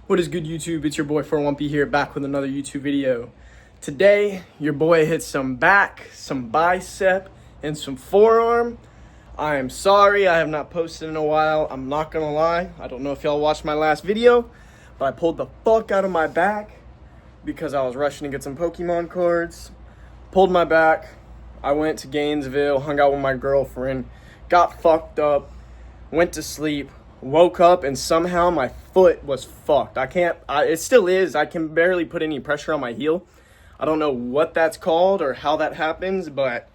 What is good, YouTube? It's your boy 41P here, back with another YouTube video. Today, your boy hit some back, some bicep, and some forearm. I am sorry, I have not posted in a while. I'm not gonna lie. I don't know if y'all watched my last video, but I pulled the fuck out of my back because I was rushing to get some Pokemon cards. Pulled my back. I went to Gainesville, hung out with my girlfriend, got fucked up, went to sleep. Woke up and somehow my foot was fucked. It still is. I can barely put any pressure on my heel. I don't know what that's called or how that happens, but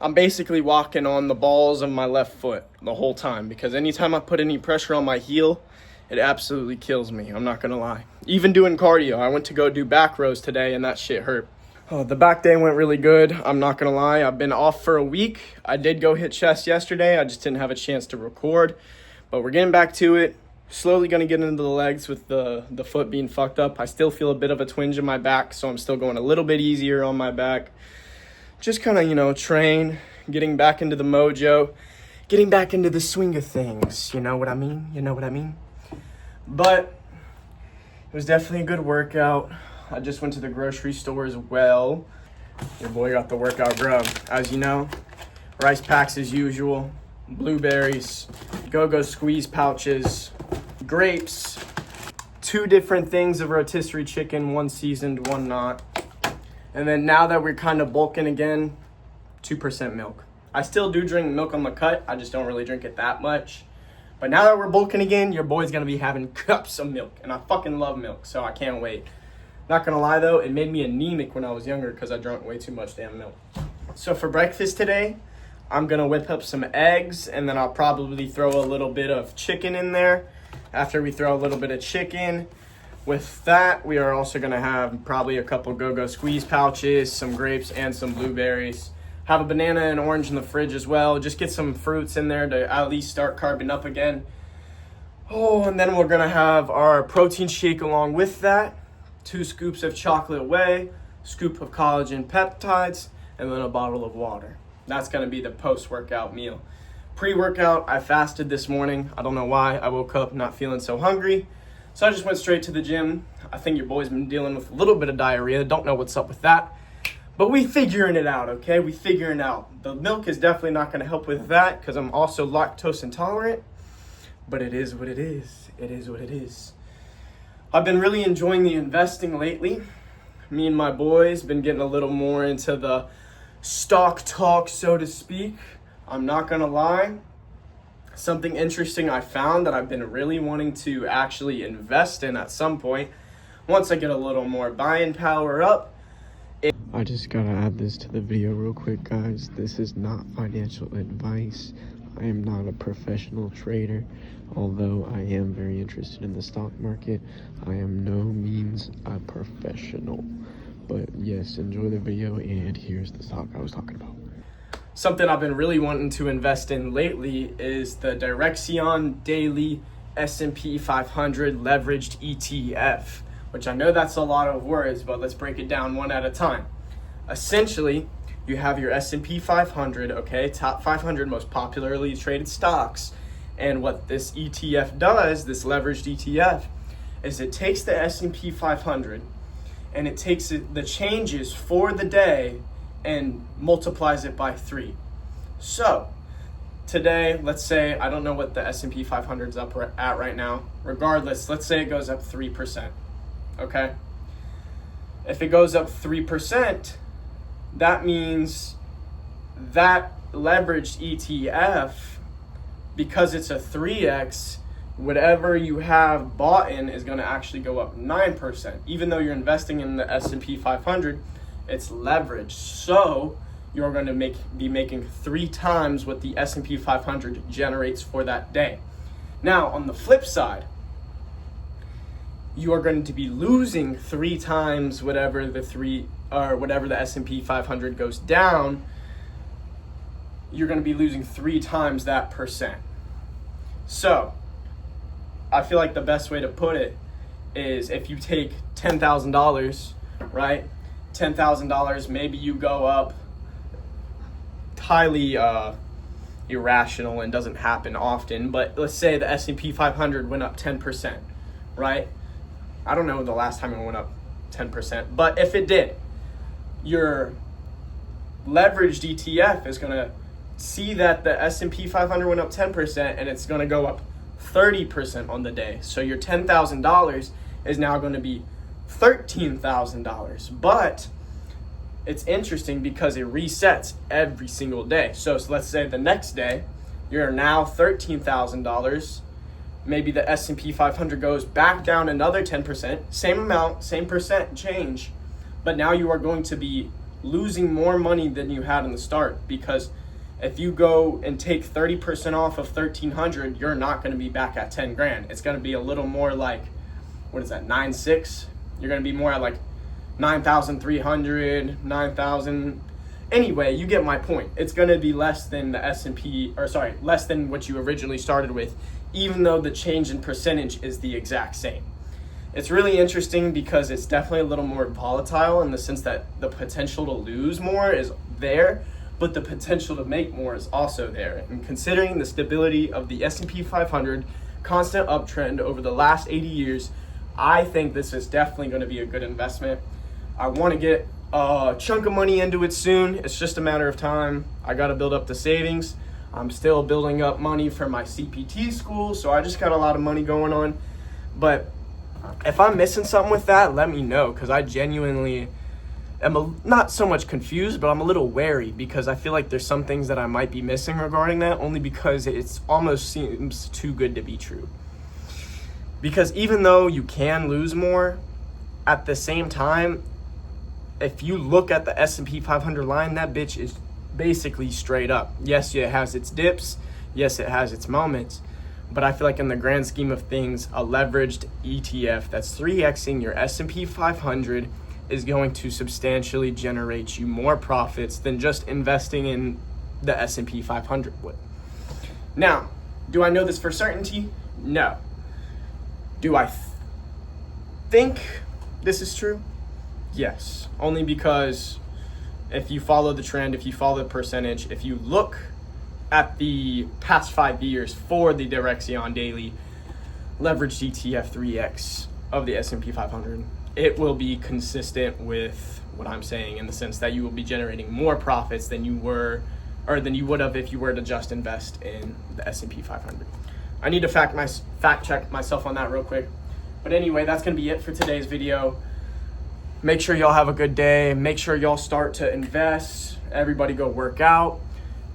I'm basically walking on the balls of my left foot the whole time because anytime I put any pressure on my heel, it absolutely kills me. I'm not gonna lie. Even doing cardio, I went to go do back rows today and that shit hurt. Oh, the back day went really good. I'm not gonna lie. I've been off for a week. I did go hit chest yesterday. I just didn't have a chance to record. But we're getting back to it. Slowly going to get into the legs with the foot being fucked up. I still feel a bit of a twinge in my back, so I'm still going a little bit easier on my back. Just kind of, train, getting back into the mojo, getting back into the swing of things. You know what I mean? But it was definitely a good workout. I just went to the grocery store as well. Your boy got the workout grub. As you know, rice packs as usual, blueberries, go-go squeeze pouches, grapes, 2 different things of rotisserie chicken, 1 seasoned, 1 not. And then now that we're kind of bulking again, 2% milk. I still do drink milk on the cut. I just don't really drink it that much. But now that we're bulking again, your boy's going to be having cups of milk. And I fucking love milk, so I can't wait. Not going to lie, though, it made me anemic when I was younger because I drank way too much damn milk. So for breakfast today, I'm going to whip up some eggs, and then I'll probably throw a little bit of chicken in there. After we throw a little bit of chicken, with that, we are also going to have probably a couple go-go squeeze pouches, some grapes, and some blueberries. Have a banana and orange in the fridge as well. Just get some fruits in there to at least start carbing up again. Oh, and then we're going to have our protein shake along with that. 2 scoops of chocolate whey, scoop of collagen peptides, and then a bottle of water. That's going to be the post-workout meal. Pre-workout, I fasted this morning. I don't know why. I woke up not feeling so hungry. So I just went straight to the gym. I think your boy's been dealing with a little bit of diarrhea. Don't know what's up with that. But we figuring it out, okay? We figuring it out. The milk is definitely not going to help with that because I'm also lactose intolerant. But it is what it is. It is what it is. I've been really enjoying the investing lately. Me and my boys been getting a little more into the stock talk, so to speak. I'm not gonna lie. Something interesting I found that I've been really wanting to actually invest in at some point, once I get a little more buying power up. I just gotta add this to the video real quick, guys. This is not financial advice. I am not a professional trader, although I am very interested in the stock market. I am no means a professional. But yes, enjoy the video, and here's the stock I was talking about. Something I've been really wanting to invest in lately is the Direxion Daily S&P 500 Leveraged ETF, which I know that's a lot of words, but let's break it down one at a time. Essentially, you have your S&P 500, okay, top 500 most popularly traded stocks. And what this ETF does, this leveraged ETF, is it takes the S&P 500 and it takes the changes for the day and multiplies it by 3. So today, let's say, I don't know what the S&P 500 is up at right now. Regardless, let's say it goes up 3%, okay? If it goes up 3%, that means that leveraged ETF, because it's a 3x, whatever you have bought in is going to actually go up 9%. Even though you're investing in the S&P 500, it's leveraged. So you're going to be making 3 times what the S&P 500 generates for that day. Now, on the flip side, you are going to be losing 3 times whatever the S&P 500 goes down. You're going to be losing 3 times that percent. So I feel like the best way to put it is if you take $10,000, right? $10,000, maybe you go up highly irrational and doesn't happen often, but let's say the S&P 500 went up 10%, right? I don't know the last time it went up 10%, but if it did, your leveraged ETF is going to see that the S&P 500 went up 10% and it's going to go up 30% on the day. So your $10,000 is now going to be $13,000. But it's interesting because it resets every single day. So let's say the next day, you're now $13,000. Maybe the S&P 500 goes back down another 10%, same amount, same percent change, but now you are going to be losing more money than you had in the start, because if you go and take 30% off of 1,300, you're not going to be back at 10 grand. It's going to be a little more like, what is that, 9.6? You're going to be more at like 9,300, 9,000. Anyway, you get my point. It's going to be less than the S&P, or sorry, less than what you originally started with, even though the change in percentage is the exact same. It's really interesting because it's definitely a little more volatile in the sense that the potential to lose more is there, but the potential to make more is also there. And considering the stability of the S&P 500, constant uptrend over the last 80 years, I think this is definitely going to be a good investment. I want to get a chunk of money into it soon. It's just a matter of time. I got to build up the savings. I'm still building up money for my CPT school, so I just got a lot of money going on. But if I'm missing something with that, let me know, because I genuinely am not so much confused, but I'm a little wary because I feel like there's some things that I might be missing regarding that, only because it almost seems too good to be true. Because even though you can lose more, at the same time, if you look at the S&P 500 line, that bitch is basically straight up. Yes, it has its dips. Yes, it has its moments. But I feel like in the grand scheme of things, a leveraged ETF that's 3xing your S&P 500 is going to substantially generate you more profits than just investing in the S&P 500 would. Now, do I know this for certainty? No. Do I think this is true? Yes. Only because if you follow the trend, if you follow the percentage, if you look at the past 5 years for the Direxion Daily leveraged ETF 3x of the S&P 500, it will be consistent with what I'm saying, in the sense that you will be generating more profits than you would have if you were to just invest in the S&P 500. I need to fact check myself on that real quick. But anyway, that's going to be it for today's video. Make sure y'all have a good day. Make sure y'all start to invest. Everybody go work out.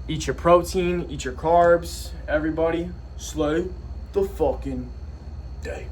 Eat your protein, eat your carbs. Everybody slay the fucking day.